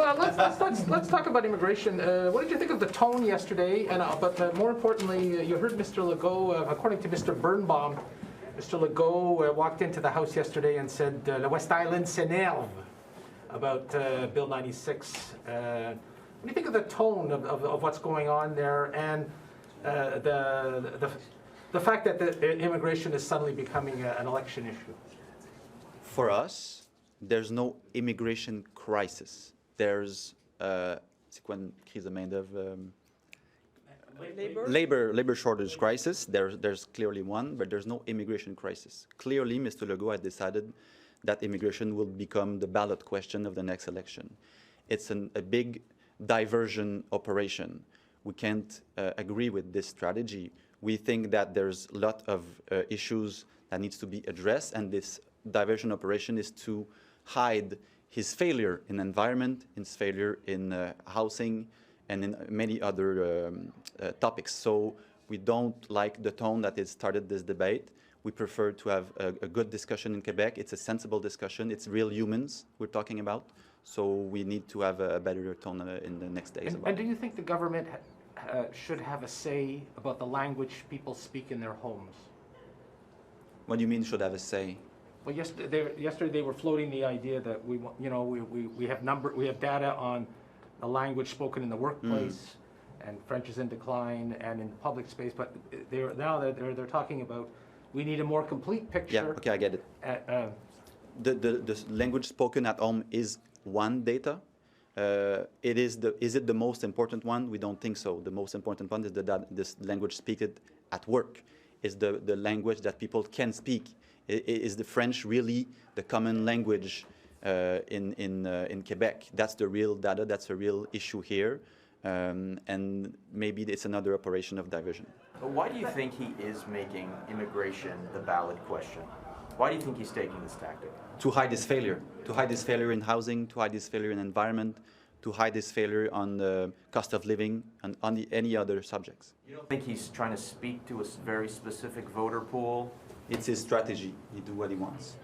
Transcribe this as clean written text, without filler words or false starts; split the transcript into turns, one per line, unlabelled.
Well, let's talk about immigration. What did you think of the tone yesterday? And but more importantly, you heard Mr. Legault. According to Mr. Birnbaum, Mr. Legault walked into the House yesterday and said, "Le West Island s'énerve," about Bill 96. What do you think of the tone of what's going on there, and the fact that the immigration is suddenly becoming an election issue?
For us, there's no immigration crisis. There's c'est quoi une crise de main-d'œuvre? Labor shortage crisis. There's clearly one, but there's no immigration crisis. Clearly, Mr. Legault had decided that immigration will become the ballot question of the next election. It's a big diversion operation. We can't agree with this strategy. We think that there's a lot of issues that needs to be addressed, and this diversion operation is to hide his failure in environment, his failure in housing, and in many other topics. So we don't like the tone that has started this debate. We prefer to have a good discussion in Quebec. It's a sensible discussion. It's real humans we're talking about. So we need to have a better tone in the next days.
And do you think the government should have a say about the language people speak in their homes?
What do you mean should have a say?
Well, yesterday they were floating the idea that we have data on the language spoken in the workplace, and French is in decline, and in public space. But they're talking about we need a more complete picture.
Yeah, okay, I get it. The language spoken at home is one data. Is it the most important one? We don't think so. The most important one is this language spoken at work. Is the language that people can speak. Is the French really the common language in Quebec? That's the real data. That's a real issue here, and maybe it's another operation of diversion.
But why do you think he is making immigration the ballot question? Why do you think he's taking this tactic?
To hide his failure. To hide his failure in housing. To hide his failure in environment. To hide his failure on the cost of living and on any other subjects.
You don't think he's trying to speak to a very specific voter pool?
It's his strategy. He do what he wants.